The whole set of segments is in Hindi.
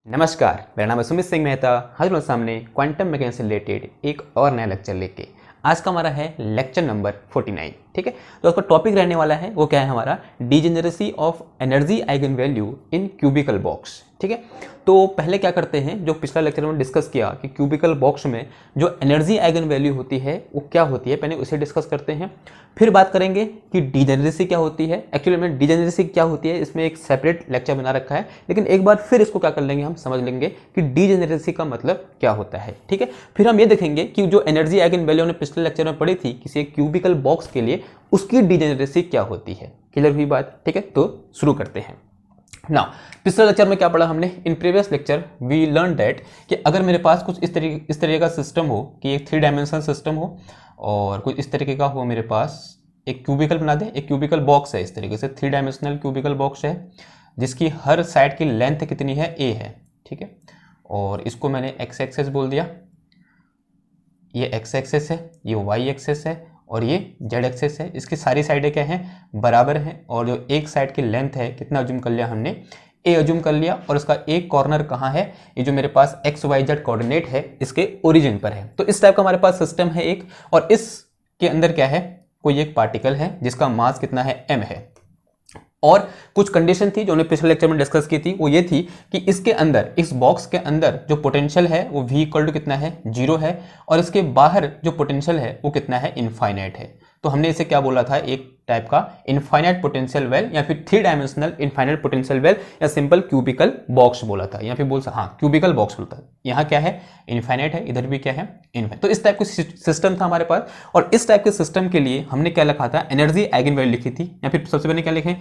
नमस्कार, मेरा नाम है सुमित सिंह मेहता। हाजिर हूँ सामने क्वांटम मैकेनिक्स से रिलेटेड एक और नया लेक्चर लेके। आज का हमारा है लेक्चर नंबर 49। ठीक है, तो उसका टॉपिक रहने वाला है वो क्या है हमारा, degeneracy of energy eigen value in cubical box. ठीक है, तो पहले क्या करते हैं, जो पिछला लेक्चर में डिस्कस किया कि क्यूबिकल बॉक्स में जो एनर्जी आइगन वैल्यू होती है वो क्या होती है, पहले उसे डिस्कस करते हैं। फिर बात करेंगे कि डिजेनरेसी क्या होती है। एक्चुअली में डिजेनरेसी क्या होती है इसमें एक सेपरेट लेक्चर बना रखा है, लेकिन एक बार फिर इसको क्या कर लेंगे, हम समझ लेंगे कि डिजेनरेसी का मतलब क्या होता है। ठीक है, फिर हम ये देखेंगे कि जो एनर्जी आइगन वैल्यू ने पिछले लेक्चर में पढ़ी थी किसी एक क्यूबिकल बॉक्स के लिए, उसकी डिजेनरेसी क्या होती है। क्लियर हुई बात? ठीक है, तो शुरू करते हैं। ना पिछले लेक्चर में क्या पढ़ा हमने, in previous lecture we learn that कि अगर मेरे पास कुछ इस तरीके का सिस्टम हो कि एक 3 डायमेंशनल सिस्टम हो और कुछ इस तरीके का हो, मेरे पास एक क्यूबिकल बना दें, एक क्यूबिकल बॉक्स है इस तरीके से 3 डायमेंशनल क्यूबिकल बॉक्स है जिसकी हर साइड की लेंथ कितनी है, a है। ठीक है, और इसको मैंने x एक्सेस बोल दिया, ये x एक्सेस है, ये y एक्सेस है और ये z एक्सेस है। इसकी सारी साइडें क्या हैं, बराबर हैं। और जो एक साइड की लेंथ है कितना अज्यूम कर लिया हमने, a अज्यूम कर लिया। और इसका एक कॉर्नर कहाँ है, ये जो मेरे पास x y z कोऑर्डिनेट है इसके ओरिजिन पर है। तो इस टाइप का हमारे पास सिस्टम है एक, और इसके अंदर क्या है, कोई एक पार्टिकल है जिसका मास कितना है, m है। और कुछ कंडीशन थी जो हमने पिछले लेक्चर में डिस्कस की थी, वो ये थी कि इसके अंदर, इस बॉक्स के अंदर जो पोटेंशियल है वो v इक्वल टू कितना है, 0 है, और इसके बाहर जो पोटेंशियल है वो कितना है, इनफाइनाइट है। तो हमने इसे क्या बोला था, एक टाइप का इनफाइनाइट पोटेंशियल वेल या फिर 3 डायमेंशनल इनफाइनाइट पोटेंशियल वेल या सिंपल क्यूबिकल बॉक्स बोला था, या फिर क्यूबिकल बॉक्स बोलता है। यहाँ क्या है, इनफाइनाइट है, इधर भी क्या है, इनफाइनाइट। तो इस टाइप का सिस्टम था हमारे पास, और इस टाइप के सिस्टम के लिए हमने क्या लिखा था, एनर्जी आइगन वैल्यू लिखी थी, या फिर सबसे पहले क्या लिखे,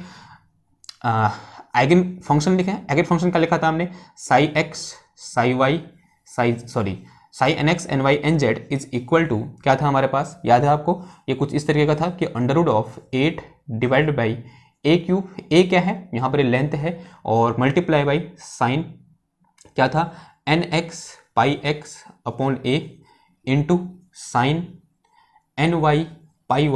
आइगन फंक्शन लिखे हैं। आइगन फंक्शन का लिखा था हमने, psi X psi Y psi N X N Y N Z is equal to, क्या था हमारे पास, याद है आपको, ये कुछ इस तरीके का था कि under root of 8 divided by A cube. A क्या है, यहाँ पर लेंथ है, और मल्टीप्लाई बाई साइन क्या था, एन एक्स पाई एक्स अपॉन ए इंटू साइन एन वाई पाई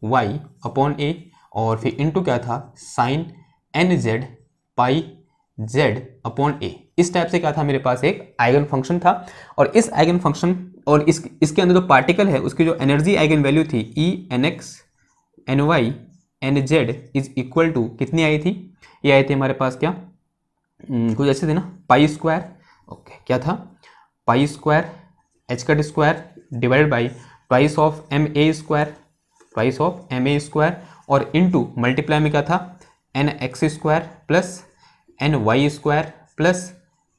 वाई अपॉन ए, और फिर इंटू क्या था, साइन एन जेड पाई जेड अपॉन ए। इस टाइप से क्या था, मेरे पास एक आइगन फंक्शन था। और इस आइगन फंक्शन और इसके अंदर जो पार्टिकल है उसकी जो एनर्जी आइगन वैल्यू थी, E N X N Y N Z is equal to कितनी आई थी, ये आई थी हमारे पास क्या, कुछ ऐसे थे ना, पाई स्क्वायर। ओके, क्या था, pi square H cut square divided by twice of M A square, और इनटू मल्टीप्लाई में क्या था, N X square plus N Y square plus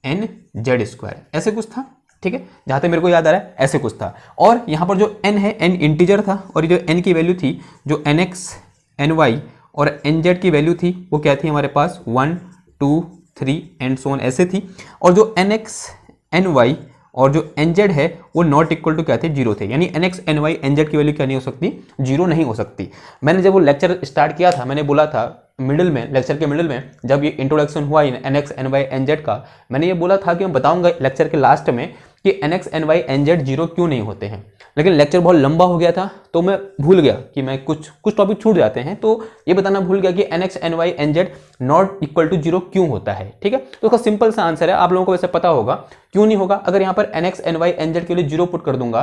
N Z square, ऐसे कुछ था। ठीक है, जहां तक मेरे को याद आ रहा है ऐसे कुछ था। और यहाँ पर जो n है, n इंटीजर था, और ये जो n की वैल्यू थी, जो एन एक्स एन वाई और एन जेड की वैल्यू थी वो क्या थी हमारे पास, 1 2 3 एंड सो ऑन ऐसे थी। और जो एन एक्स एन वाई और जो एन जेड है वो नॉट इक्वल टू क्या थे, 0 थे। यानी N X N Y N Z की वैल्यू क्या नहीं हो सकती, 0 नहीं हो सकती। मैंने जब वो लेक्चर स्टार्ट किया था, मैंने बोला था मिडिल में, लेक्चर के मिडिल में जब ये इंट्रोडक्शन हुआ N X N Y N Z का, मैंने ये बोला था कि मैं बताऊंगा लेक्चर के लास्ट में कि N X N Y N Z 0 क्यों नहीं होते हैं। लेकिन लेक्चर बहुत लंबा हो गया था तो मैं भूल गया कि मैं कुछ टॉपिक छूट जाते हैं, तो ये बताना भूल गया कि N X N Y N Z not equal to 0 क्यों होता है। ठीक है, तो उसका सिंपल सा आंसर है, आप लोगों को वैसे पता होगा क्यों नहीं होगा। अगर यहाँ पर N X N Y N Z के लिए 0 पुट कर दूंगा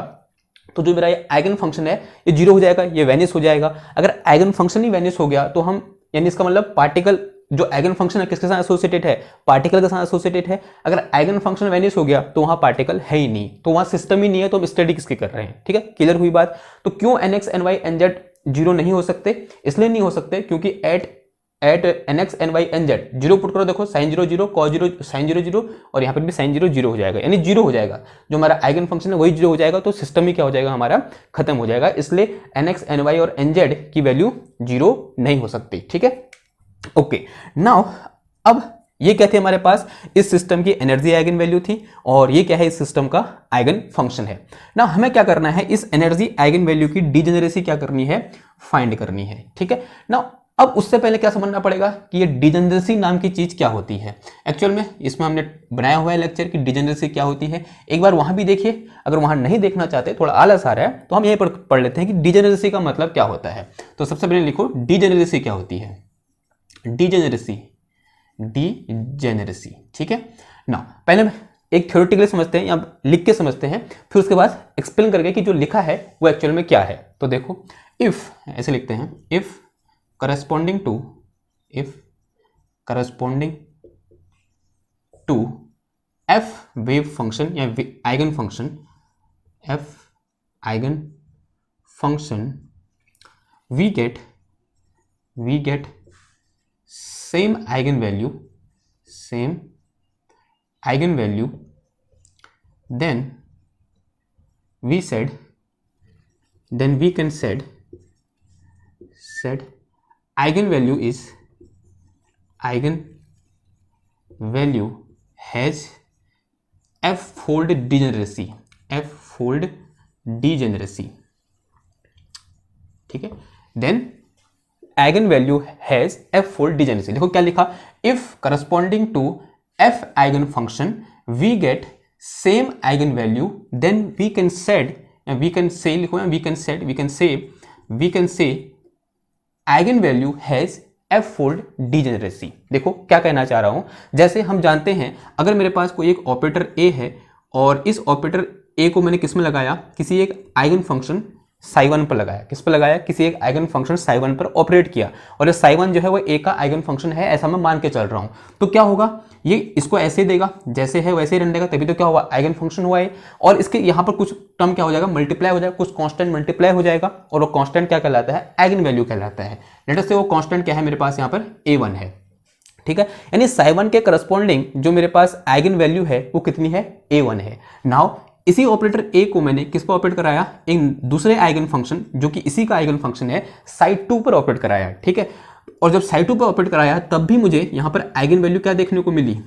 तो जो मेरा ये आइगन फंक्शन है ये 0 हो जाएगा, ये वैनिश हो जाएगा। अगर आइगन फंक्शन ही वैनिश हो गया तो हम, यानी इसका मतलब पार्टिकल, जो आइगन फंक्शन है किसके साथ एसोसिएटेड है, पार्टिकल के साथ एसोसिएटेड है। अगर आइगन फंक्शन वैनिश हो गया तो वहां पार्टिकल है ही नहीं, तो वहां सिस्टम ही नहीं है, तो हम स्टडी किसकी कर रहे हैं। ठीक है, क्लियर हुई बात। तो क्यों N X N Y N Z 0 नहीं हो सकते, इसलिए नहीं हो सकते क्योंकि at N X N Y N Z 0 put करो, देखो साइन 0 0 कॉस 0 साइन 0 0, और यहाँ पर भी साइन 0 0 हो जाएगा, यानी 0 हो जाएगा। जो हमारा आइगन फंक्शन है वही 0 हो जाएगा, तो सिस्टम ही क्या हो जाएगा, हमारा खत्म हो जाएगा। इसलिए एन एक्स एन वाई और एन जेड की वैल्यू 0 नहीं हो सकती। ठीक है, ओके। नाउ अब ये क्या थे हमारे पास, इस सिस्टम की एनर्जी आइगन वैल्यू थी, और ये क्या है, इस सिस्टम का आइगन फंक्शन है ना। हमें क्या करना है, इस एनर्जी आइगन वैल्यू की डिजेनरेसी क्या करनी है, फाइंड करनी है। ठीक है ना, अब उससे पहले क्या समझना पड़ेगा कि ये डिजेनरेसी नाम की चीज क्या होती है। एक्चुअल में इसमें हमने बनाया हुआ है लेक्चर की डिजेनरेसी क्या होती है, एक बार वहां भी देखिए। अगर वहां नहीं देखना चाहते, थोड़ा आलस आ रहा है, तो हम यहीं पर पढ़ लेते हैं कि डिजेनरेसी का मतलब क्या होता है। तो सबसे पहले लिखो डिजेनरेसी क्या होती है, डिजेनरेसी। ठीक है, ना पहले एक थ्योरेटिकली समझते हैं या लिख के समझते हैं, फिर उसके बाद एक्सप्लेन करके कि जो लिखा है वो एक्चुअल में क्या है। तो देखो इफ ऐसे लिखते हैं, if corresponding to F wave function या eigen function, F eigen function, we get same eigen value, then we can said eigenvalue has f-fold degeneracy, ठीक है। Then eigenvalue has f-fold degeneracy, देखो क्या लिखा, if corresponding to f eigen function we get same eigenvalue then we can say eigenvalue has f-fold degeneracy। देखो क्या कहना चाह रहा हूं, जैसे हम जानते हैं अगर मेरे पास कोई एक ऑपरेटर a है और इस ऑपरेटर a को मैंने किस में लगाया, किसी एक आइगन फंक्शन साई1 पर लगाया, किस पर लगाया, किसी एक आइगन फंक्शन साई1 पर ऑपरेट किया, और ये साई1 जो है वो a का आइगन फंक्शन है ऐसा मैं मान के चल रहा हूं, तो क्या होगा, ये इसको ऐसे देगा जैसे है वैसे ही रहने देगा, तभी तो क्या हुआ, आइगन फंक्शन हुआ है। और इसके यहाँ पर कुछ टर्म क्या हो जाएगा, मल्टीप्लाई हो जाएगा, कुछ कांस्टेंट मल्टीप्लाई हो जाएगा, और वो कांस्टेंट क्या कहलाता है, आइगन वैल्यू कहलाता है। लेट अस से वो कांस्टेंट क्या है मेरे पास यहाँ पर a1 है, ठीक है। यानी साई1 के करस्पॉन्डिंग जो मेरे पास आइगन वैल्यू है वो कितनी है, a1 है। नाउ इसी ऑपरेटर a को मैंने किस पर ऑपरेट कराया, एक दूसरे आइगन फंक्शन जो कि इसी का आइगन फंक्शन है साई2 पर ऑपरेट कराया, ठीक है। और जब साई2 पर ऑपरेट कराया तब भी मुझे यहाँ पर आइगन वैल्यू क्या देखने को मिली,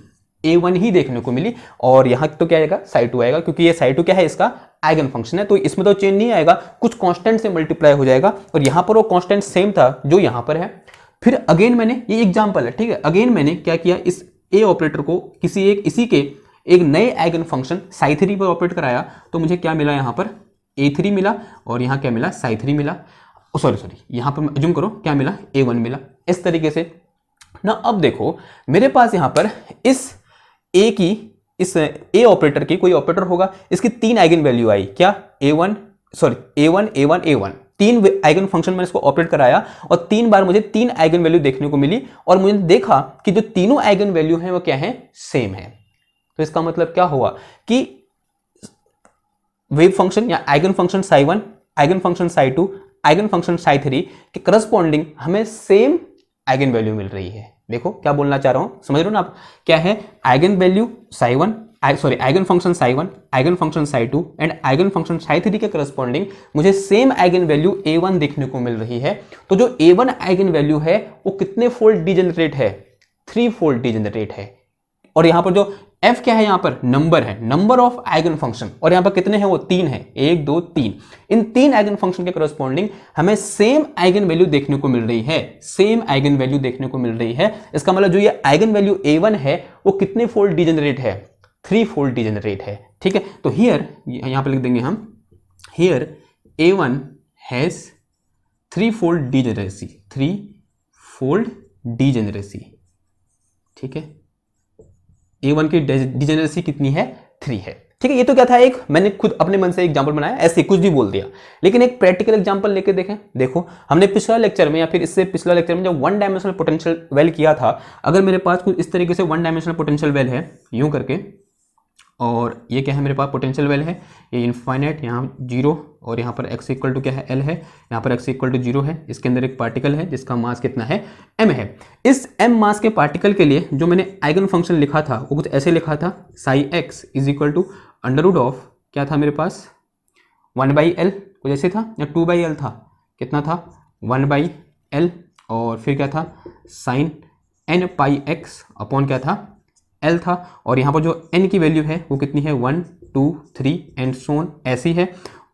a1 ही देखने को मिली, और यहाँ तो क्या आएगा, साई2 आएगा, क्योंकि ये साई2 क्या है, इसका आइगन फंक्शन है, तो इसमें तो चेंज नहीं आएगा, कुछ कांस्टेंट से मल्टीप्लाई हो जाएगा, और यहाँ पर वो कांस्टेंट सेम था जो यहाँ पर है। फिर अगेन मैंने, ये एग्जाम्पल है, ठीक है, अगेन मैंने क्या किया, इस a ऑपरेटर को किसी एक इसी के एक नए आइगन फंक्शन साई3 पर ऑपरेट कराया, तो मुझे क्या मिला, यहाँ पर a3 मिला, और यहाँ क्या मिला, साई3 मिला, सॉरी यहाँ पर अज्यूम करो क्या मिला, a1 मिला, इस तरीके से ना। अब देखो मेरे पास यहाँ पर इस a ऑपरेटर की कोई ऑपरेटर होगा, इसकी 3 आइगन वैल्यू आई, क्या, a1 a1 3 आइगन फंक्शन मैंने इसको ऑपरेट कराया, और 3 बार मुझे 3 आइगन वैल्यू देखने को मिली, और मुझे देखा कि जो तीनों आइगन वैल्यू हैं वो क्या है, सेम है। तो इसका मतलब क्या हुआ कि वेव फंक्शन या आइगन फंक्शन साई1, आइगन फंक्शन साई2, आइगन फंक्शन साई3 के करस्पॉन्डिंग हमें सेम आइगन वैल्यू मिल रही है। देखो क्या बोलना चाह रहा हूं, समझ रहे हो ना आप, क्या है, आइगन वैल्यू साई1, आइगन फंक्शन साई1, आइगन फंक्शन साई2 एंड आइगन फंक्शन साई3 के करस्पॉन्डिंग मुझे सेम आइगन वैल्यू a1 देखने को मिल रही है। तो जो a1 आइगन वैल्यू है वो कितने फोल्ड डिजेनरेट है, 3 फोल्ड डिजेनरेट है। और यहां पर जो f क्या है, यहां पर नंबर है, नंबर ऑफ आइगन फंक्शन, और यहां पर कितने हैं, वो 3 है, 1 2 3। इन 3 आइगन फंक्शन के करस्पॉन्डिंग हमें सेम आइगन वैल्यू देखने को मिल रही है, सेम आइगन वैल्यू देखने को मिल रही है। इसका मतलब जो ये आइगन वैल्यू a1 है वो कितने फोल्ड डिजेनरेट है, 3 फोल्ड डिजेनरेट है, ठीक है। तो हियर यहां पर लिख देंगे हम, here a1 has 3 fold degeneracy, 3 fold degeneracy, ठीक है। a1 की डिजेनरेसी कितनी है, 3 है, ठीक है। ये तो क्या था, एक मैंने खुद अपने मन से एग्जांपल बनाया, ऐसे कुछ भी बोल दिया, लेकिन एक प्रैक्टिकल एग्जांपल लेके देखें। देखो हमने पिछला लेक्चर में या फिर इससे पिछला लेक्चर में जब 1 डायमेंशनल पोटेंशियल वेल किया था, अगर मेरे पास कुछ इस तरीके से 1 डायमेंशनल पोटेंशियल वेल है यूं करके, और ये क्या है मेरे पास पोटेंशियल वेल है, ये इनफाइनाइट, यहाँ 0, और यहाँ पर x इक्वल टू क्या है, l है, यहाँ पर x इक्वल टू 0 है, इसके अंदर एक पार्टिकल है जिसका मास कितना है, m है। इस m मास के पार्टिकल के लिए जो मैंने आइगन फंक्शन लिखा था वो कुछ ऐसे लिखा था, psi x is equal to under root of, क्या था मेरे पास, 1/l, कुछ ऐसे था, या 2/l था, कितना था, 1/l, और फिर क्या था, साइन n पाई x अपॉन क्या था, l था, और यहाँ पर जो n की वैल्यू है वो कितनी है, 1 2 3 एंड सोन ऐसी है।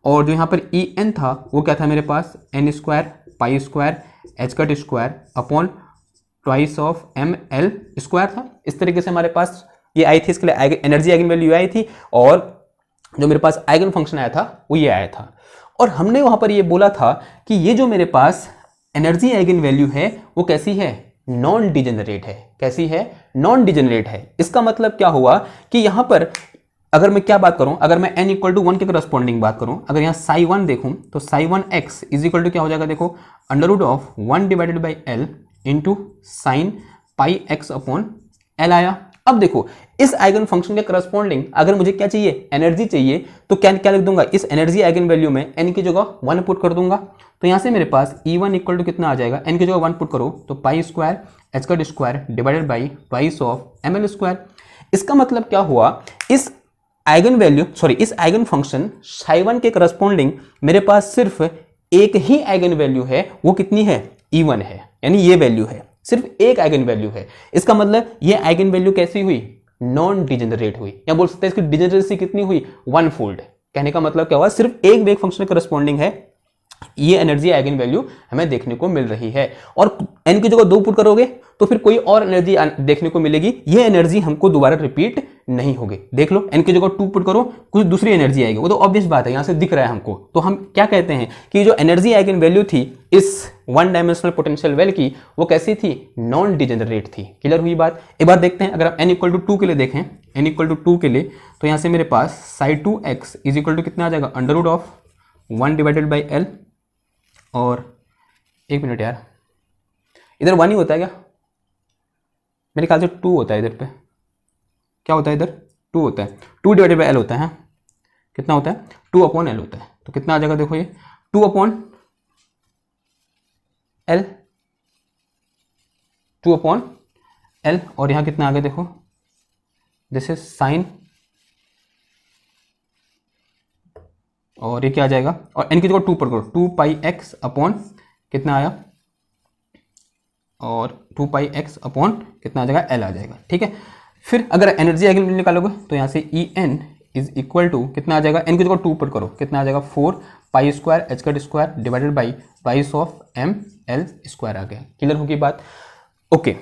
और जो यहाँ पर en था वो क्या था मेरे पास, n square pi square h cut square upon twice of ml square था। इस तरीके से हमारे पास ये आई थी, इसके लिए एनर्जी आइगन वैल्यू आई थी, और जो मेरे पास आइगन फंक्शन आया था वो ये आया था। और हमने वहाँ पर ये बोला था कि ये जो मेरे पास एनर्जी आइगन वैल्यू है वो कैसी है, नॉन डिजेनरेट है, कैसी है, नॉन डिजेनरेट है। इसका मतलब क्या हुआ कि यहां पर अगर मैं क्या बात करूं, अगर मैं n इक्वल टू 1 के करस्पॉन्डिंग बात करूं, अगर यहाँ साई 1 देखूं तो psi 1 x is equal to क्या हो जाएगा, देखो under root of 1 divided by L into sine pi X upon L आया। अब देखो इस आइगन फंक्शन के करस्पॉन्डिंग अगर मुझे क्या चाहिए, एनर्जी चाहिए, तो क्या क्या लिख दूंगा, इस एनर्जी आइगन वैल्यू में n की जगह 1 पुट कर दूंगा। तो यहां से मेरे पास E1 इक्वल टू कितना आ जाएगा, n की जगह 1 पुट करो तो पाई स्क्वायर एच का square divided by twice of ml square. इसका मतलब क्या हुआ, इस आइगन वैल्यू इस आइगन फंक्शन साई 1 के करस्पॉन्डिंग मेरे पास सिर्फ एक ही आइगन वैल्यू है, वो कितनी है, E1 है, यानी ये वैल्यू है, सिर्फ एक आइगन वैल्यू है। इसका मतलब ये आइगन वैल्यू कैसी हुई, नॉन डिजेनरेट हुई, या बोल सकते हैं इसकी डिजेनरेसी कितनी हुई, 1 फोल्ड। कहने का मतलब क्या हुआ, सिर्फ एक वेव फंक्शन करस्पॉन्डिंग है ये एनर्जी आइगन वैल्यू हमें देखने को मिल रही है। और n की जगह 2 पुट करोगे तो फिर कोई और एनर्जी देखने को मिलेगी, ये एनर्जी हमको दोबारा रिपीट नहीं होगी। देख लो n की जगह 2 पुट करो कुछ दूसरी एनर्जी आएगी, वो तो ऑब्वियस बात है, यहां से दिख रहा है हमको। तो हम क्या कहते हैं कि जो एनर्जी आइगन वैल्यू थी इस 1 डायमेंशनल पोटेंशियल वेल की, वो कैसी थी, नॉन डिजेनरेट थी। क्लियर हुई बात। एक बार देखते हैं, अगर आप n इक्वल टू 2 के लिए देखें, n इक्वल टू 2 के लिए, तो यहां से मेरे पास psi 2x is equal to कितना आ जाएगा, under root of 1 divided by L, और एक मिनट यार, इधर 1 ही होता है क्या, मेरे ख्याल से 2 होता है इधर पे, क्या होता है इधर 2 होता है, 2 डिवाइडेड बाई एल होता है, कितना होता है 2 अपॉन एल होता है। तो कितना आ जाएगा, देखो ये 2 अपॉन एल, 2 अपॉन एल, और यहां कितना आ गया, देखो दिस इज साइन, और ये क्या आ जाएगा, और n की जगह 2 पर करो, 2 पाई एक्स अपॉन कितना आया, और 2 पाई एक्स अपॉन कितना आ जाएगा, l आ जाएगा। ठीक है, फिर अगर एनर्जी आइगन वैल्यू निकालोगे तो यहाँ से En इज इक्वल टू कितना आ जाएगा, n की जगह 2 पर करो, कितना आ जाएगा 4 पाई स्क्वायर एच का square divided by twice of M L square आ गया। क्लियर होगी बात, ओके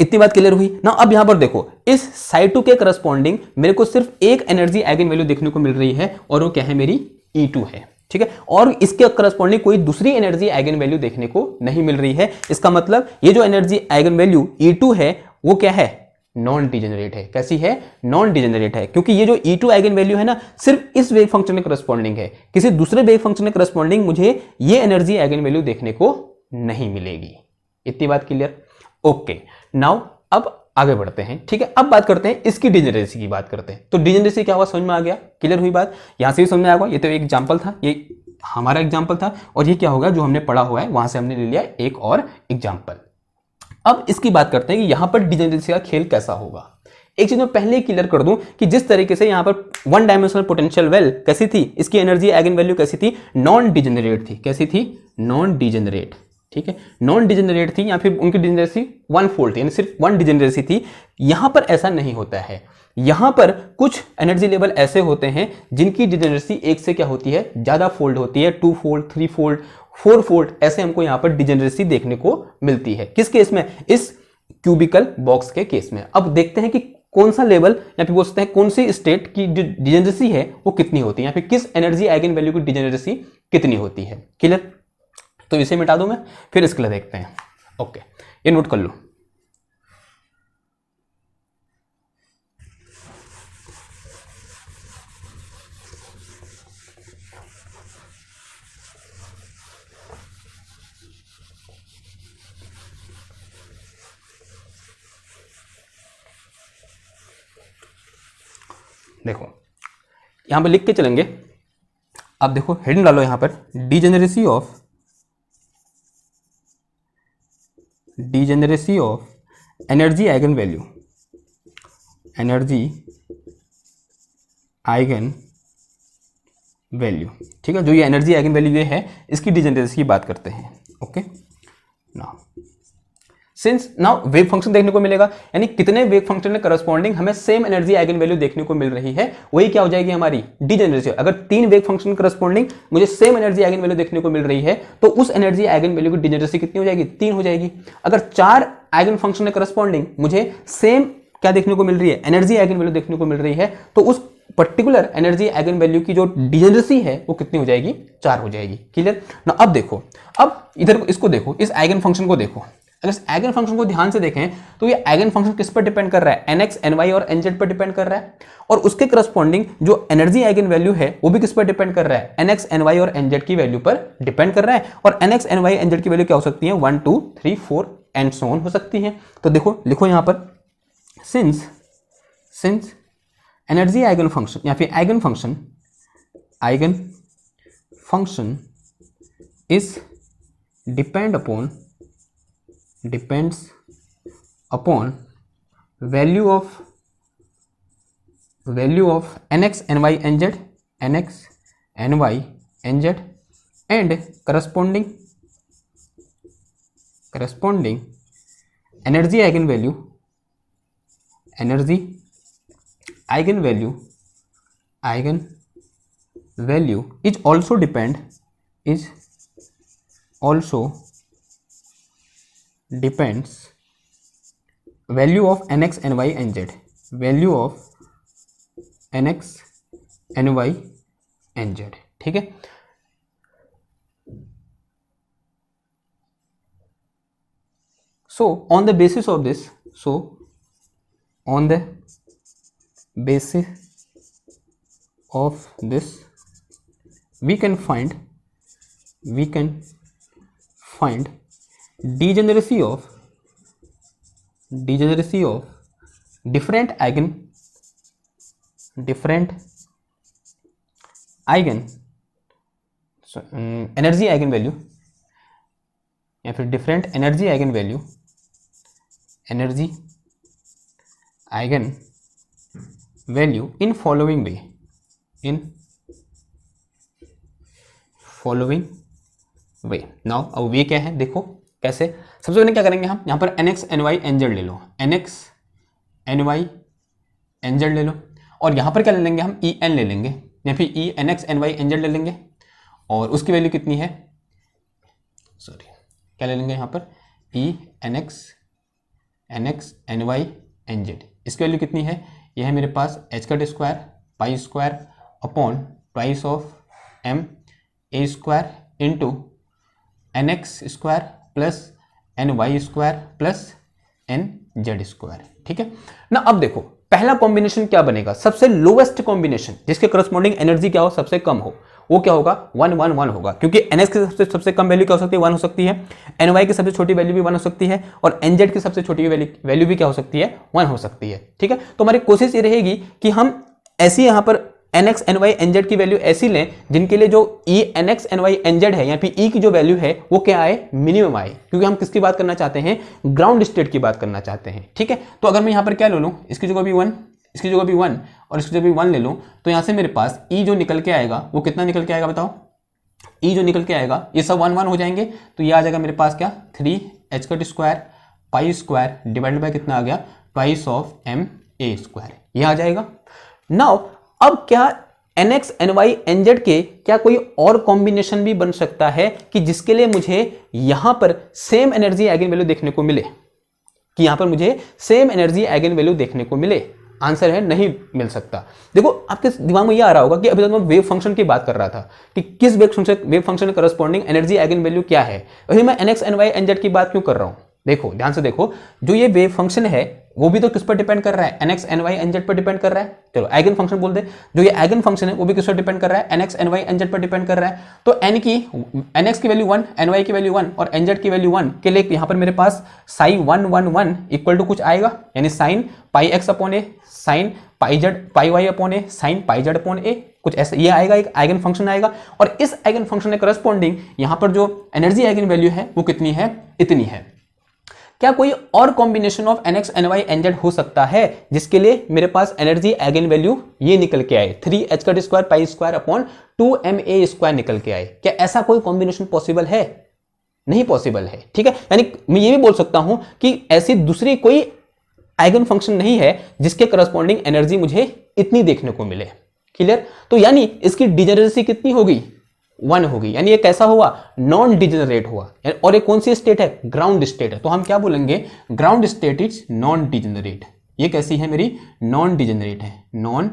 इतनी बात क्लियर हुई ना। अब यहां पर देखो इस साई 2 के करस्पॉन्डिंग मेरे को सिर्फ एक एनर्जी आइगन वैल्यू देखने को मिल रही है, और वो क्या है, मेरी E2 है। ठीक है, और इसके करस्पॉन्डिंग कोई दूसरी एनर्जी आइगन वैल्यू देखने को नहीं मिल रही है। इसका मतलब ये जो एनर्जी आइगन वैल्यू E2 है वो क्या है, नॉन डिजेनरेट है। कैसी है, नॉन डिजेनरेट है, क्योंकि ये जो E2 आइगन वैल्यू है ना सिर्फ इस वेव फंक्शन के करस्पॉन्डिंग है, किसी दूसरे वेव फंक्शन के करस्पॉन्डिंग मुझे ये एनर्जी आइगन वैल्यू देखने को नहीं मिलेगी। इतनी बात क्लियर, ओके नाउ अब आगे बढ़ते हैं। ठीक है, अब बात करते हैं इसकी डिजेनरेसी की बात करते हैं। तो डिजेनरेसी क्या हुआ, समझ में आ गया, क्लियर हुई बात, यहां से भी समझ में आ गया। ये तो एक एग्जांपल था, ये हमारा एग्जांपल था, और ये क्या होगा जो हमने पढ़ा हुआ है वहां से हमने ले लिया एक और एग्जांपल। अब इसकी बात करते हैं कि यहां पर डिजेनरेसी का खेल कैसा होगा। एक चीज मैं पहले क्लियर कर दूं कि जिस तरीके से यहां पर 1 डायमेंशनल पोटेंशियल वेल कैसी थी, इसकी एनर्जी आइगन वैल्यू कैसी थी, नॉन डिजेनरेट थी। कैसी थी, नॉन डिजेनरेट। ठीक है, नॉन डिजेनरेट थी, या फिर उनकी डिजेनरेसी 1 फोल्ड यानी सिर्फ 1 डिजेनरेसी थी। यहां पर ऐसा नहीं होता है, यहां पर कुछ एनर्जी लेवल ऐसे होते हैं जिनकी डिजेनरेसी एक से क्या होती है, ज्यादा फोल्ड होती है, 2 फोल्ड 3 फोल्ड 4 फोल्ड, ऐसे हमको यहां पर डिजेनरेसी देखने को मिलती है। किस केस में, इस क्यूबिकल बॉक्स के केस में। अब देखते हैं कि कौन सा लेवल या फिर बोलते हैं कौन सी स्टेट की जो डिजेनरेसी है वो कितनी होती है, या फिर किस एनर्जी आइगन वैल्यू की डिजेनरेसी कितनी होती है। क्लियर, तो इसे मिटा दूं मैं, फिर इसके लिए देखते हैं। ओके, ये नोट कर लो। देखो यहां पर लिख के चलेंगे, आप देखो हेडिंग डालो यहां पर, degeneracy of energy eigen value, energy eigen value. ठीक है, जो ये एनर्जी आइगन वैल्यू ये है इसकी डिजेनरेसी की बात करते हैं। Okay, now since now wave function देखने को मिलेगा, यानी कितने वेव फंक्शन के करस्पॉन्डिंग हमें सेम एनर्जी आइगन वैल्यू देखने को मिल रही है, वही क्या हो जाएगी हमारी डिजेनरेसी। अगर 3 वेव फंक्शन करस्पॉन्डिंग मुझे सेम एनर्जी आइगन वैल्यू देखने को मिल रही है तो उस एनर्जी आइगन वैल्यू की डिजेनरेसी कितनी हो जाएगी, 3 हो जाएगी। अगर 4 आइगन फंक्शन के करस्पॉन्डिंग मुझे सेम क्या देखने को मिल रही है, एनर्जी आइगन वैल्यू देखने को मिल रही है, तो उस पर्टिकुलर एनर्जी आइगन वैल्यू की जो डिजेनरेसी है वो कितनी हो जाएगी, 4 हो जाएगी। क्लियर ना। अब देखो, अब इधर इसको देखो, इस आइगन फंक्शन को देखो, अगर इस आइगन फंक्शन को ध्यान से देखें तो ये आइगन फंक्शन किस पर डिपेंड कर रहा है, nx ny और nz पर डिपेंड कर रहा है, और उसके करस्पॉन्डिंग जो एनर्जी आइगन वैल्यू है वो भी किस पर डिपेंड कर रहा है, nx ny और nz की वैल्यू पर डिपेंड कर रहा है। और nx ny nz की वैल्यू क्या हो सकती है, 1 2 3 4 एंड सो ऑन हो सकती है। तो देखो लिखो यहां पर सिंस एनर्जी आइगन फंक्शन या फिर eigen function is depends upon value of nx ny nz and corresponding energy eigenvalue is also depends value of nx ny nz ठीक है। So on the basis of this we can find degeneracy of different energy eigenvalue या फिर different energy eigenvalue in following way now अब वे क्या है देखो कैसे। सबसे पहले क्या करेंगे हम यहाँ पर nx ny nz ले लो, nx ny nz ले लो, और यहाँ पर क्या ले लेंगे हम en ले लेंगे या फिर e nx ny nz ले लेंगे, और उसकी वैल्यू कितनी है, सॉरी क्या ले लेंगे यहाँ पर e nx ny nz, इसकी वैल्यू कितनी है, यह है मेरे पास h का square pi square upon twice of m a square into nx square plus ny square plus nz square. ठीक है ना। अब देखो पहला कॉम्बिनेशन क्या बनेगा, सबसे लोवेस्ट कॉम्बिनेशन जिसके करस्पॉन्डिंग एनर्जी क्या हो, सबसे कम हो, वो क्या होगा 1 1 1 होगा, क्योंकि nx की सबसे कम वैल्यू क्या हो सकती है 1 हो सकती है, ny की सबसे छोटी वैल्यू भी 1 हो सकती है, और nz की सबसे छोटी वैल्यू भी क्या हो सकती है 1 हो सकती है। ठीक है, तो हमारी कोशिश ये रहेगी कि हम ऐसी यहां पर nx ny nz की वैल्यू ऐसी लें जिनके लिए जो e nx ny nz है या फिर e की जो वैल्यू है वो क्या आए, मिनिमम आए, क्योंकि हम किसकी बात करना चाहते हैं, ग्राउंड स्टेट की बात करना चाहते हैं। ठीक है, तो अगर मैं यहाँ पर क्या ले लूँ, इसकी जगह भी 1, इसकी जगह भी 1 और इसकी जगह भी 1 ले लूँ, तो यहाँ से मेरे पास e जो निकल के आएगा वो कितना निकल के आएगा बताओ, e जो निकल के आएगा ये सब 1 1 हो जाएंगे, तो ये आ जाएगा मेरे पास क्या 3h का square pi square divided by कितना आ गया twice of m a square, ये आ जाएगा। नाउ अब क्या nx ny nz के क्या कोई और कॉम्बिनेशन भी बन सकता है कि जिसके लिए मुझे यहां पर सेम एनर्जी आइगन वैल्यू देखने को मिले, कि यहां पर मुझे सेम एनर्जी आइगन वैल्यू देखने को मिले? आंसर है नहीं मिल सकता। देखो आपके दिमाग में यह आ रहा होगा कि अभी तक मैं वेव फंक्शन की बात कर रहा था कि किस वेव फंक्शन के करस्पॉन्डिंग एनर्जी आइगन वैल्यू क्या है, वही मैं nx ny nz की बात क्यों कर रहा हूं। देखो ध्यान से देखो, जो ये वेव फंक्शन है वो भी तो किस पर डिपेंड कर रहा है, nx ny nz पर डिपेंड कर रहा है। चलो आइगन फंक्शन बोल दे, जो ये आइगन फंक्शन है वो भी किस पर डिपेंड कर रहा है, nx ny nz पर डिपेंड कर रहा है। तो nx की वैल्यू 1, ny की वैल्यू 1 और nz की वैल्यू 1 के लिए यहां पर मेरे पास साइन 1 1 1 इक्वल टू कुछ आएगा, यानी साइन पाई एक्स अपॉन ए साइन पाई वाई अपॉन ए साइन पाई जेड अपॉन ए, कुछ ऐसा ये आएगा, एक आइगन फंक्शन आएगा। और इस आइगन फंक्शन के करस्पॉन्डिंग यहां पर जो एनर्जी आइगन वैल्यू है वो कितनी है, इतनी है। क्या कोई और combination of nx ny nz हो सकता है जिसके लिए मेरे पास एनर्जी आइगन वैल्यू ये निकल के आए 3h का square pi square upon 2ma square निकल के आए? क्या ऐसा कोई कॉम्बिनेशन पॉसिबल है? नहीं पॉसिबल है। ठीक है, यानी मैं ये भी बोल सकता हूं कि ऐसी दूसरी कोई आइगन फंक्शन नहीं है जिसके करस्पॉन्डिंग एनर्जी मुझे इतनी देखने को मिले। क्लियर? तो यानी इसकी डिजेनरेसी कितनी होगी, 1 होगी, यानी ये कैसा हुआ, नॉन डिजेनरेट हुआ। और ये कौन सी स्टेट है, ग्राउंड स्टेट है। तो हम क्या बोलेंगे, ground state is non degenerate. ये कैसी है मेरी, नॉन डिजेनरेट है, नॉन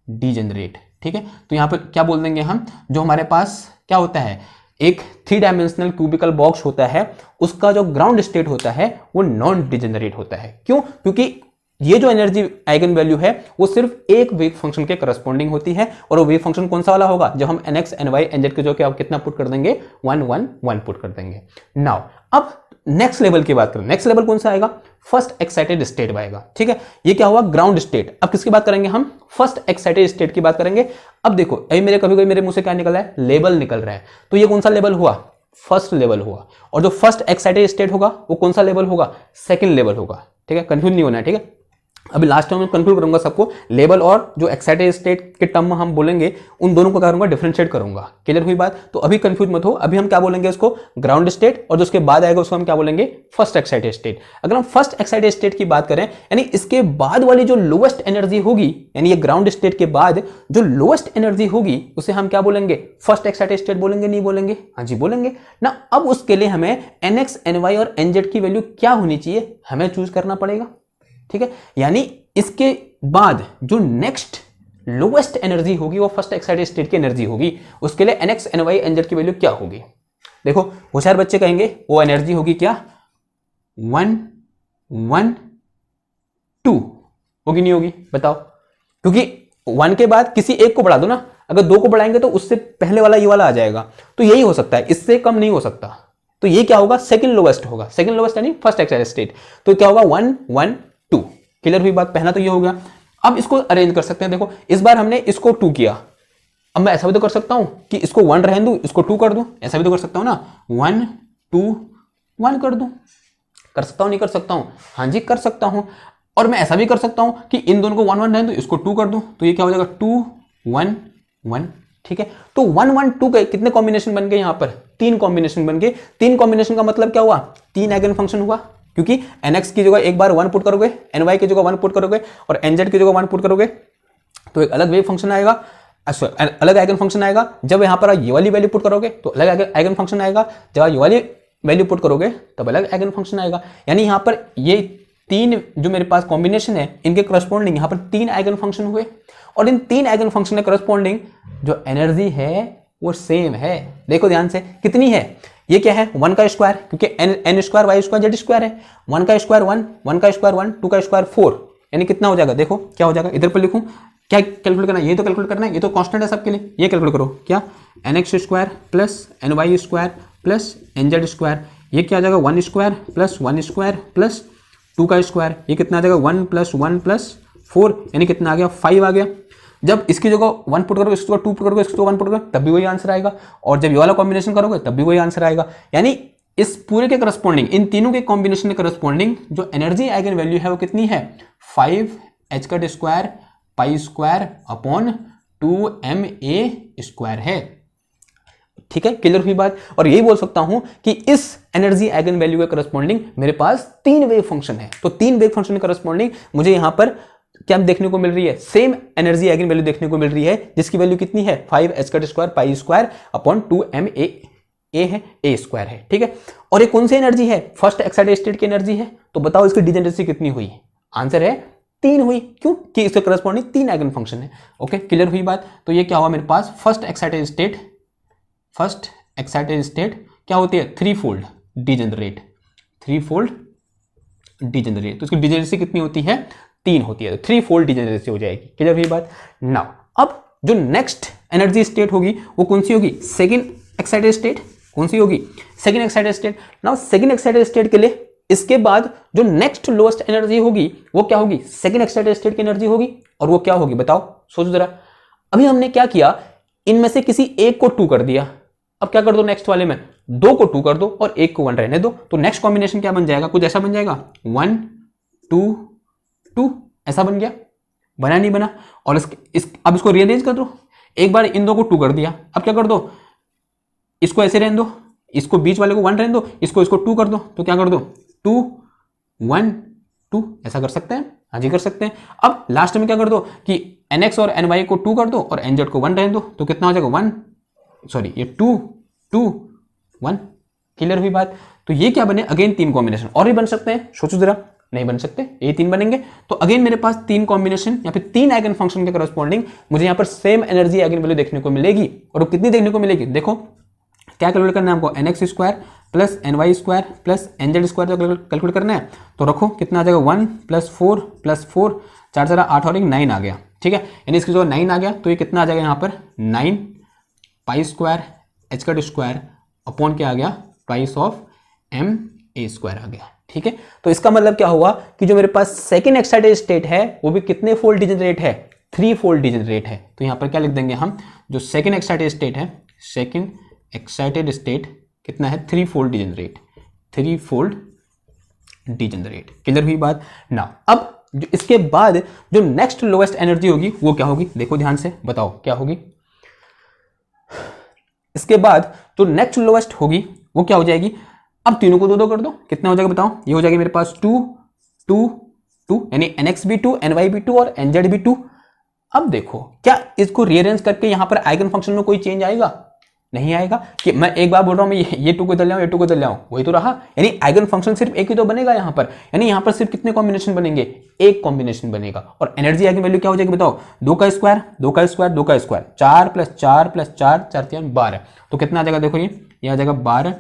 डिजेनरेट। ठीक है, तो यहां पर क्या बोल देंगे हम, जो हमारे पास क्या होता है एक 3 डायमेंशनल क्यूबिकल बॉक्स होता है, उसका जो ग्राउंड स्टेट होता है वो नॉन डिजेनरेट होता है। क्यों? क्योंकि ये जो एनर्जी आइगन वैल्यू है वो सिर्फ एक वेव फंक्शन के करस्पॉन्डिंग होती है, और वो वेव फंक्शन कौन सा वाला होगा? जब हम nx ny nz के जो कि आप कितना पुट कर देंगे, 1 1 1 पुट कर देंगे। नाउ अब नेक्स्ट लेवल की बात करें, नेक्स्ट लेवल कौन सा आएगा? फर्स्ट एक्साइटेड स्टेट आएगा। ठीक है, ये क्या हुआ? Ground state. अब किसकी बात करेंगे हम? फर्स्ट एक्साइटेड स्टेट की बात करेंगे। अब देखो अभी मेरे कभी कभी मेरे मुंह से क्या निकल रहा है? लेवल निकल रहा है। तो ये कौन सा लेवल हुआ? फर्स्ट लेवल हुआ। और जो फर्स्ट एक्साइटेड स्टेट होगा वो कौन सा लेवल होगा? सेकंड लेवल होगा। ठीक है, कंफ्यूज नहीं होना है। ठीक है, अभी लास्ट टाइम मैं कंक्लूड करूंगा सबको, लेवल और जो एक्साइटेड स्टेट के टर्म हम बोलेंगे उन दोनों को करूंगा, डिफरेंशिएट करूंगा। क्लियर हुई बात? तो अभी कंफ्यूज मत हो। अभी हम क्या बोलेंगे इसको? ग्राउंड स्टेट, और जो उसके बाद आएगा उसको हम क्या बोलेंगे? First excited state. अगर हम फर्स्ट एक्साइटेड स्टेट की बात करें, यानी इसके बाद वाली जो लोएस्ट एनर्जी होगी, यानी ये ग्राउंड स्टेट के बाद जो लोएस्ट एनर्जी होगी उसे हम क्या बोलेंगे? फर्स्ट एक्साइटेड स्टेट बोलेंगे, नहीं बोलेंगे? हाँ जी बोलेंगे ना। अब उसके लिए हमें nx ny और nz की वैल्यू क्या होनी चाहिए हमें चूज करना पड़ेगा। ठीक है, यानी इसके बाद जो नेक्स्ट लोएस्ट एनर्जी होगी वो फर्स्ट एक्साइटेड स्टेट की एनर्जी होगी, उसके लिए nx ny nz की वैल्यू क्या होगी? देखो होशियार बच्चे कहेंगे वो एनर्जी होगी क्या? 1 1 2 होगी, नहीं होगी? बताओ। क्योंकि 1 के बाद किसी एक को बढ़ा दो ना, अगर 2 को बढ़ाएंगे तो उससे पहले वाला ये वाला आ जाएगा, तो यही हो सकता है, इससे कम नहीं हो सकता। तो ये क्या होगा? सेकंड लोएस्ट होगा। सेकंड लोएस्ट यानी फर्स्ट एक्साइटेड स्टेट। तो क्या होगा? 1 1 2। क्लियर हुई बात? पहला तो ये हो गया। अब इसको अरेंज कर सकते हैं। देखो इस बार हमने इसको 2 किया, अब मैं ऐसा भी तो कर सकता हूं कि इसको 1 रहने दूं, इसको 2 कर दूं। ऐसा भी तो कर सकता हूं ना, 1 2 1 कर दूं। कर सकता हूं, नहीं कर सकता हूं? हाँ जी कर सकता हूं। और मैं ऐसा भी कर सकता हूं कि इन दोनों को 1 1 रहने दूं, इसको 2 कर दूं, तो ये क्या हो जाएगा? 2 1 1। ठीक है, तो 1 1 2 के कितने कॉम्बिनेशन बन गए? यहां पर 3 कॉम्बिनेशन बन गए। 3 कॉम्बिनेशन का मतलब क्या हुआ? 3 आइगन फंक्शन हुआ, क्योंकि nx की जगह एक बार 1 पुट करोगे, ny की जगह 1 पुट करोगे, और nz की जगह 1 पुट करोगे तो एक अलग वेव फंक्शन आएगा, अलग आइगन फंक्शन आएगा। जब यहां पर ये वाली वैल्यू पुट करोगे तो अलग आइगन फंक्शन आएगा, जब ये वाली वैल्यू पुट करोगे तब अलग आइगन फंक्शन आएगा। यानी यहां पर ये 3 जो मेरे पास कॉम्बिनेशन है इनके करस्पॉन्डिंग यहां पर 3 आइगन फंक्शन हुए, और इन 3 आइगन फंक्शन के करस्पॉन्डिंग जो एनर्जी है वो सेम है। देखो ध्यान से, कितनी है? ये क्या है? 1 का स्क्वायर, क्योंकि n square y square z square है। 1 का स्क्वायर 1, 1 का स्क्वायर 1, 2 का स्क्वायर 4, यानी कितना हो जाएगा? देखो क्या हो जाएगा, इधर पर लिखूं, क्या कैलकुलेट करना है? ये तो कैलकुलेट करना है, ये तो कांस्टेंट है सबके लिए। ये कैलकुलेट करो, क्या? nx square plus ny square plus nz square, ये क्या आ जाएगा? 1 स्क्वायर प्लस 1 स्क्वायर प्लस 2 का स्क्वायर, ये कितना आ जाएगा? 1 प्लस 1 प्लस 4, यानी कितना आ गया? 5 आ गया। जब इसकी जगह 1 पुट करोगे, इसको 2 पुट करोगे, इसको 1 पुट करोगे, तब भी वही आंसर आएगा, और जब ये वाला कॉम्बिनेशन करोगे तब भी वही आंसर आएगा। यानी इस पूरे के करस्पॉन्डिंग, इन तीनों के कॉम्बिनेशन के करस्पॉन्डिंग जो एनर्जी आइगन वैल्यू है वो कितनी है? 5 h square pi square upon 2ma square है। ठीक है, क्लियर हुई बात? और यही बोल सकता हूं कि इस एनर्जी आइगन वैल्यू के करस्पॉन्डिंग मेरे पास 3 वेव फंक्शन है। तो 3 वेव फंक्शन के करस्पॉन्डिंग मुझे यहां पर क्या देखने को मिल रही है? सेम एनर्जी आइगन वैल्यू देखने को मिल रही है, जिसकी वैल्यू कितनी है? 5h square pi square upon 2ma है, a स्क्वायर है। ठीक है, और ये कौन सी एनर्जी है? फर्स्ट एक्साइटेड स्टेट की एनर्जी है। तो बताओ इसकी डिजेनरेसी कितनी हुई? आंसर है 3 हुई। क्यों? कि इसके करस्पॉन्डिंग 3 आइगन फंक्शन है। ओके, क्लियर हुई बात? तो ये क्या हुआ मेरे पास? फर्स्ट एक्साइटेड स्टेट क्या होती है? 3 फोल्ड डिजेनरेट, 3 फोल्ड डिजेनरेट। तो इसकी डिजेनरेसी कितनी होती है? 3 होती है, तो 3 फोल्ड डिजेनरेसी हो जाएगी। क्लियर हुई बात? नाउ अब जो नेक्स्ट एनर्जी स्टेट होगी वो कौन सी होगी? Second excited state. कौन सी होगी? Second excited state. Now second excited state के लिए इसके बाद जो नेक्स्ट लोएस्ट एनर्जी होगी वो क्या होगी? सेकंड एक्साइटेड स्टेट की एनर्जी होगी, और वो क्या होगी? बताओ, सोचो जरा। अभी हमने क्या किया? इनमें से किसी एक को 2 कर दिया, अब क्या कर दो? नेक्स्ट वाले में 2 को 2 कर दो और 1 को 1 रहने दो, तो नेक्स्ट कॉम्बिनेशन क्या बन जाएगा? कुछ ऐसा बन जाएगा, 1 2 2, ऐसा बन गया? बना नहीं बना? और अब इसको रीअरेंज कर दो। एक बार इन 2 को 2 कर दिया, अब क्या कर दो? इसको ऐसे रहने दो, इसको बीच वाले को 1 रहने दो, इसको 2 कर दो, तो क्या कर दो? 2 1 2, ऐसा कर सकते हैं? हाँ जी कर सकते हैं। अब लास्ट में क्या कर दो कि nx और ny को 2 कर दो और nz को 1 रहने दो, तो कितना हो जाएगा? 1 सॉरी ये 2 2 1। क्लियर हुई बात? तो ये क्या बने? Again 3 combination. और भी बन सकते हैं, सोचो जरा। नहीं बन सकते, ये 3 बनेंगे। तो अगेन मेरे पास 3 कॉम्बिनेशन या फिर 3 आइगन फंक्शन के करस्पॉन्डिंग मुझे यहाँ पर सेम एनर्जी आइगन वैल्यू देखने को मिलेगी। और वो कितनी देखने को मिलेगी? देखो क्या कैलकुलेट करना है हमको, N X square plus N Y square plus N Z square तो कैलकुलेट करना है। तो रखो कितना आ जाएगा 1 + 4 + 4 4 4 8 और एक 9 आ गया, ठीक है। यानी इसकी जो 9 आ गया तो ये कितना आ जाएगा यहाँ पर 9 pi square H cut square upon क्या आ गया price of M A square आ गया, ठीक है। तो इसका मतलब क्या हुआ कि जो मेरे पास सेकेंड एक्साइटेड स्टेट है वो भी कितने फोल्ड डिजेनरेट है, 3 फोल्ड डिजेनरेट है। तो यहाँ पर क्या लिख देंगे हम, जो सेकेंड एक्साइटेड स्टेट है, सेकेंड एक्साइटेड स्टेट कितना है 3 fold degenerate, 3 fold degenerate. Clear हुई बात ना। अब जो इसके बाद जो नेक्स्ट लोएस्ट एनर्जी होगी वो क्या होगी, देखो ध्यान से बताओ क्या होगी। इसके बाद जो नेक्स्ट लोएस्ट होगी वो क्या हो जाएगी, अब तीनों को 2 2 कर दो, कितना हो जाएगा बताओ, ये हो जाएगा मेरे पास 2 2 2 यानी nx भी 2 ny भी 2 और nz भी 2। अब देखो क्या इसको रीअरेंज करके यहां पर आइगन फंक्शन में कोई चेंज आएगा, नहीं आएगा। कि मैं एक बार बोल रहा हूं मैं ये 2 को इधर ले आऊं, ये 2 को इधर ले आऊं, वही तो रहा। यानी आइगन फंक्शन सिर्फ एक ही तो बनेगा यहाँ पर, यानी यहाँ पर सिर्फ कितने कॉम्बिनेशन बनेंगे, एक कॉम्बिनेशन बनेगा। और एनर्जी आइगन वैल्यू क्या हो जाएगी बताओ, 2 का स्क्वायर 2 का स्क्वायर 2 का स्क्वायर 4 + 4 + 4 4 3 12। तो कितना आ जाएगा देखो, ये आ जाएगा 12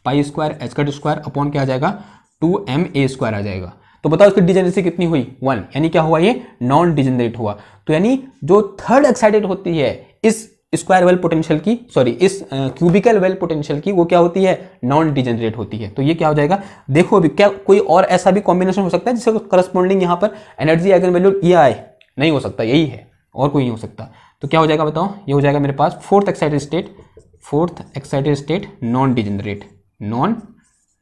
पाई square H cut square upon क्या आ जाएगा 2ma स्क्वायर आ जाएगा। तो बताओ इसकी डिजेनरेसी कितनी हुई 1, यानी क्या हुआ ये नॉन डिजेनरेट हुआ। तो यानी जो थर्ड एक्साइटेड होती है इस स्क्वायर वेल पोटेंशियल की, सॉरी इस क्यूबिकल वेल पोटेंशियल की, वो क्या होती है नॉन डिजेनरेट होती है। तो ये क्या हो जाएगा देखो, अभी क्या कोई और ऐसा भी कॉम्बिनेशन हो सकता है जिससे करस्पॉन्डिंग यहाँ पर एनर्जी आइगन वैल्यू ये आए, नहीं हो सकता, यही है और कोई नहीं हो सकता। तो क्या हो जाएगा बताओ, ये हो जाएगा मेरे पास fourth excited state non degenerate, non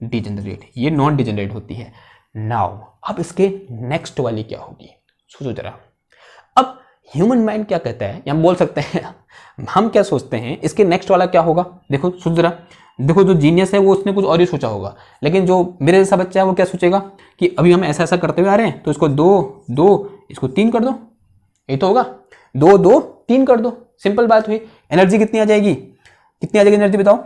degenerate, ये नॉन डिजेनरेट होती है। नाउ अब इसके नेक्स्ट वाली क्या होगी, सोचो जरा। अब ह्यूमन माइंड क्या कहता है, या हम बोल सकते हैं हम क्या सोचते हैं इसके नेक्स्ट वाला क्या होगा। देखो सोच जरा, देखो जो जीनियस है वो उसने कुछ और ही सोचा होगा, लेकिन जो मेरे जैसा बच्चा है वो क्या सोचेगा कि अभी हम ऐसा ऐसा करते हुए आ रहे हैं तो इसको 2 2 इसको 3 कर दो, ये तो होगा 2 2 3 कर दो, सिंपल बात हुई। एनर्जी कितनी आ जाएगी, कितनी आ जाएगी एनर्जी बताओ,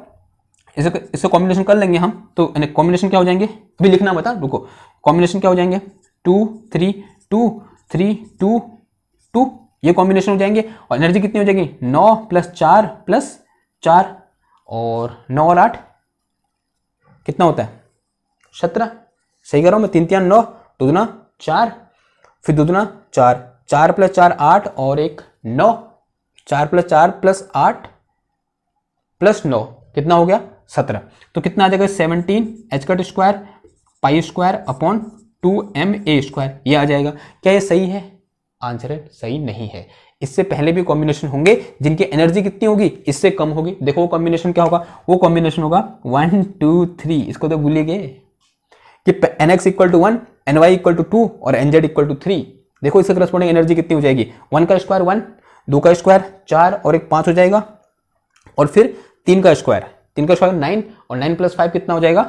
इससे कॉम्बिनेशन कर लेंगे हम, तो कॉम्बिनेशन क्या हो जाएंगे, अभी लिखना बता रुको, कॉम्बिनेशन क्या हो जाएंगे 2 3 2 3 2 2, ये कॉम्बिनेशन हो जाएंगे। और एनर्जी कितनी हो जाएगी 9 + 4 + 4 और 9 और 8 कितना होता है 17, सही कर रहा हूं मैं, 3 3 9 2 दूना 4 फिर 2 दूना 4 4 + 4 8 और एक 9, 4 + 4 + 8 + 9 कितना हो गया 17। तो कितना आ जाएगा 17 H cut square pi square upon 2ma square, ये आ जाएगा। क्या ये सही है, आंसर है सही नहीं है। इससे पहले भी कॉम्बिनेशन होंगे जिनकी एनर्जी कितनी होगी इससे कम होगी। देखो वो कॉम्बिनेशन क्या होगा, वो कॉम्बिनेशन होगा 1 2 3, इसको तो भूल गए कि nx = 1 ny = 2 और nz = 3। देखो इससे करस्पॉन्डिंग एनर्जी कितनी हो जाएगी, 1 का स्क्वायर 1, 2 का स्क्वायर 4 और एक 5 हो जाएगा, और फिर 3 का स्क्वायर 9 और 9 + 5 कितना हो जाएगा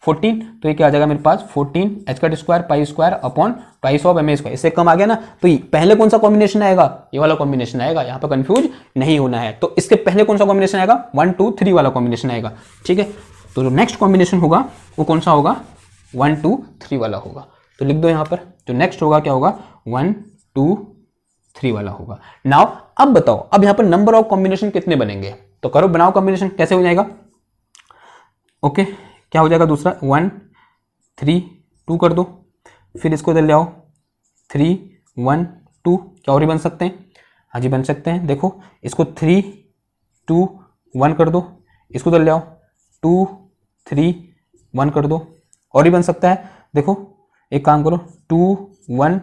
14। तो ये क्या आ जाएगा मेरे पास 14 H cut square pi square upon price of ma square. इससे कम आ गया ना, तो पहले कौन सा कॉम्बिनेशन आएगा, ये वाला कॉम्बिनेशन आएगा, यहाँ पर कंफ्यूज नहीं होना है। तो इसके पहले कौन सा कॉम्बिनेशन आएगा 1 2 3 वाला कॉम्बिनेशन आएगा, ठीक है। तो जो नेक्स्ट कॉम्बिनेशन होगा वो कौन सा होगा 1 2 3 वाला होगा। तो लिख दो यहाँ पर, जो नेक्स्ट होगा क्या होगा 1 2 3 वाला होगा। नाउ अब बताओ, अब यहाँ पर नंबर ऑफ कॉम्बिनेशन कितने बनेंगे, तो करो बनाओ कॉम्बिनेशन, कैसे हो जाएगा। ओके क्या हो जाएगा दूसरा 1 3 2 कर दो, फिर इसको इधर ले आओ 3 1 2, क्या और ही बन सकते हैं, हाँ जी बन सकते हैं। देखो इसको 3 2 1 कर दो, इसको इधर ले आओ 2 3 1 कर दो, और ही बन सकता है। देखो एक काम करो 2 1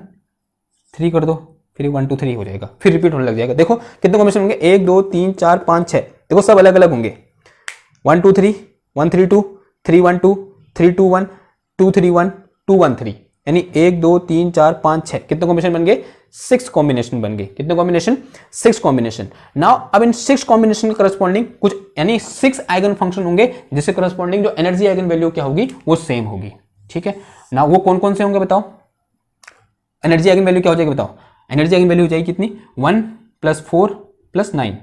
3 कर दो, फिर 1 2 3 हो जाएगा, फिर रिपीट होने लग जाएगा। देखो कितने कॉम्बिनेशन होंगे 1 2 3 4 5 6, देखो सब अलग अलग होंगे 1 2 3 1 3 2 3 1 2 3 2 1 2 3 1 2 1 3, यानी 1 2 3 4 5 6 कितने कॉम्बिनेशन बन गए 6 कॉम्बिनेशन बन गए। कितने कॉम्बिनेशन 6 कॉम्बिनेशन। नाउ अब इन 6 कॉम्बिनेशन करस्पॉन्डिंग कुछ यानी 6 आइगन फंक्शन होंगे जिससे करस्पॉन्डिंग जो एनर्जी आइगन वैल्यू क्या होगी वो सेम होगी, ठीक है। नाउ वो कौन कौन से होंगे बताओ, एनर्जी आइगन वैल्यू क्या हो जाएगी बताओ, एनर्जी आइगन वैल्यू हो जाएगी कितनी 1 + 4 + 9,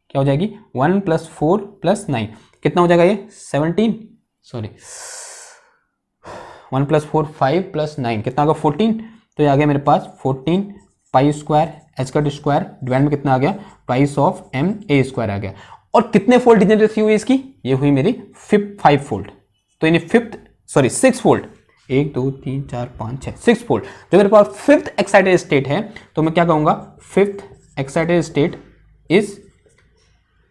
क्या हो जाएगी 1 + 4 + 9, कितना हो जाएगा ये 17, सॉरी 1 + 4 5 + 9 कितना होगा 14। तो ये आ गया मेरे पास 14 पाई स्क्वायर एच का स्क्वायर डिवाइड में कितना आ गया, twice of M A square आ गया। और कितने फोल्ड डिजेनरेसी हुई इसकी, ये हुई मेरी 5 फोल्ड। तो यानी 6 फोल्ड, 1 2 3 4 5 6 6 फोल्ड। जो मेरे पास 5th एक्साइटेड स्टेट है तो मैं क्या कहूंगा, 5th excited state is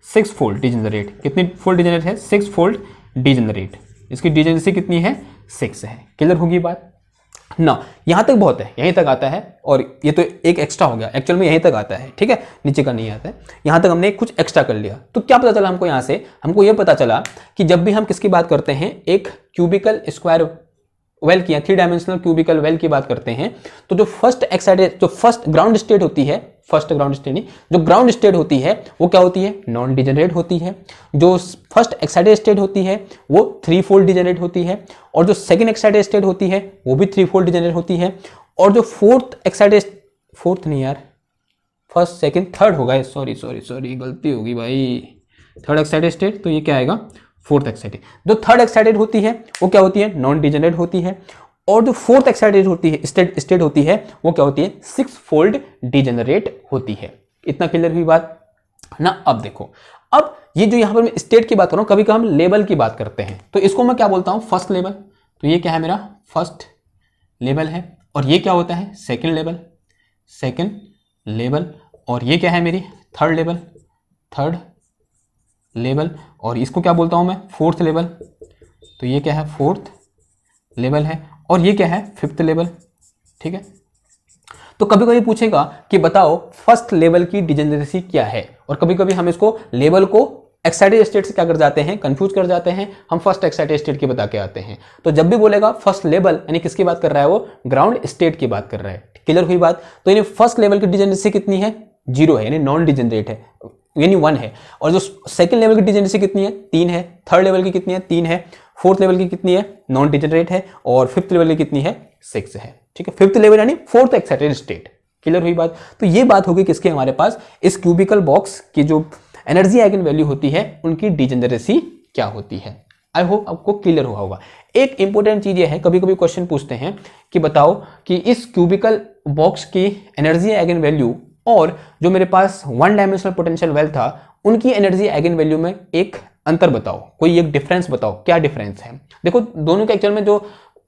6 fold degenerate. कितनी फोल्ड डिजेनरेट है, 6 फोल्ड डिजेनरेट। इसकी डिजेनरेसी कितनी है, 6 है। क्लियर होगी बात ना, यहां तक बहुत है, यहीं तक आता है। और ये तो एक एक्स्ट्रा हो गया, एक्चुअल में यहीं तक आता है, ठीक है, नीचे का नहीं आता है। यहां तक हमने कुछ एक्स्ट्रा कर लिया। तो क्या पता चला हमको यहां से, हमको यह पता चला कि जब भी हम किसकी बात करते हैं, एक क्यूबिकल स्क्वायर वेल की, 3 डायमेंशनल क्यूबिकल वेल की बात करते हैं, तो जो फर्स्ट एक्साइटेड, जो फर्स्ट ग्राउंड स्टेट होती है, फर्स्ट ग्राउंड स्टेट नहीं, जो ग्राउंड स्टेट होती है वो क्या होती है, नॉन डिजेनरेट होती है। जो फर्स्ट एक्साइटेड स्टेट होती है वो 3 फोल्ड डिजेनरेट होती है। और जो सेकंड एक्साइटेड स्टेट होती है वो भी 3 फोल्ड डिजेनरेट होती है। और जो फोर्थ एक्साइटेड, फोर्थ नहीं यार, फर्स्ट सेकंड थर्ड होगा, सॉरी गलती होगी भाई, थर्ड एक्साइटेड स्टेट, तो ये क्या आएगा, फोर्थ एक्साइटेड। जो थर्ड एक्साइटेड होती है वो क्या होती है, नॉन डिजेनरेट होती है। और जो फोर्थ एक्साइटेड होती है, स्टेट होती है, वो क्या होती है, 6 फोल्ड डिजेनरेट होती है। इतना क्लियर हुई बात ना। अब देखो, अब ये जो यहां पर मैं स्टेट की बात कर रहा हूं, कभी कभी हम लेवल की बात करते हैं, तो इसको मैं क्या बोलता हूं, फर्स्ट लेवल। तो ये क्या है, मेरा फर्स्ट लेवल है। और ये क्या होता है, सेकेंड लेवल। और ये क्या है मेरी, थर्ड लेवल। और इसको क्या बोलता हूं मैं, फोर्थ लेवल। तो ये क्या है, फोर्थ लेवल है। और ये क्या है, 5th लेवल, ठीक है। तो कभी कभी पूछेगा कि बताओ फर्स्ट लेवल की डिजेनरेसी क्या है। और कभी कभी हम इसको लेवल को एक्साइटेड स्टेट से क्या कर जाते हैं, कंफ्यूज कर जाते हैं, हम फर्स्ट एक्साइटेड स्टेट की बता के आते हैं। तो जब भी बोलेगा फर्स्ट लेवल, यानी किसकी बात कर रहा है, वो ग्राउंड स्टेट की बात कर रहा है। क्लियर हुई बात। तो यानी फर्स्ट लेवल की डिजेनरेसी कितनी है, 0 है, यानी नॉन डिजेनरेट है, यानी 1 है। और जो सेकंड लेवल की डिजेनरेसी कितनी है, 3 है। थर्ड लेवल की कितनी है, 3 है। फोर्थ लेवल की कितनी है, नॉन डिजेनरेट है। और 5th लेवल की कितनी है, 6 है, ठीक है। 5th लेवल यानी फोर्थ एक्साइटेड स्टेट। क्लियर हुई बात। तो ये बात होगी किसके, हमारे पास इस क्यूबिकल बॉक्स की जो एनर्जी आइगन वैल्यू होती है उनकी डिजेनरेसी क्या होती है। आई होप आपको क्लियर हुआ होगा। एक इंपॉर्टेंट चीज ये है, कभी कभी क्वेश्चन पूछते हैं कि बताओ कि इस क्यूबिकल बॉक्स की एनर्जी आइगन वैल्यू और जो मेरे पास 1 डायमेंशनल पोटेंशियल वेल था उनकी एनर्जी आइगन वैल्यू में एक अंतर बताओ, कोई एक डिफरेंस बताओ, क्या डिफरेंस है। देखो दोनों के एक्चुअल में जो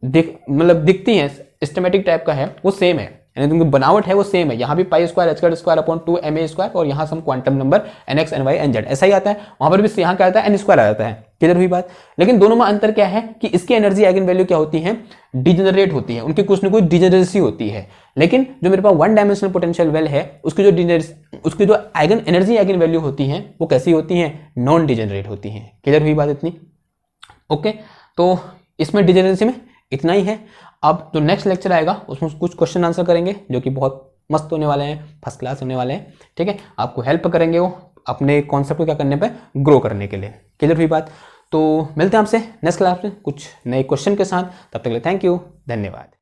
दिखती है सिस्टमेटिक टाइप का है वो सेम है, यानी तुमको बनावट है वो सेम है। यहाँ भी pi square H square upon 2 ma square और यहाँ some quantum number nx ny nz ऐसा ही आता है। वहां पर भी यहाँ क्या आता है, n स्क्वायर आ जाता है। क्लियर हुई बात। लेकिन दोनों में अंतर क्या है कि इसकी एनर्जी आइगन वैल्यू क्या होती है, डिजेनरेट होती है, उनकी कुछ न कुछ डिजेनरेसी होती है। लेकिन जो मेरे पास 1 डायमेंशनल पोटेंशियल वेल है उसकी जो आइगन एनर्जी आइगन वैल्यू होती है वो कैसी होती है, नॉन डिजेनरेट होती है। क्लियर हुई बात इतनी। ओके, तो इसमें डिजेनरेसी में इतना ही है। अब जो नेक्स्ट लेक्चर आएगा उसमें कुछ क्वेश्चन आंसर करेंगे जो कि बहुत मस्त होने वाले हैं, फर्स्ट क्लास होने वाले हैं, ठीक है। आपको हेल्प करेंगे वो अपने कॉन्सेप्ट को क्या करने पे, ग्रो करने के लिए। क्लियर हुई बात। तो मिलते हैं आपसे नेक्स्ट क्लास में कुछ नए क्वेश्चन के साथ। तब तक के लिए थैंक यू, धन्यवाद।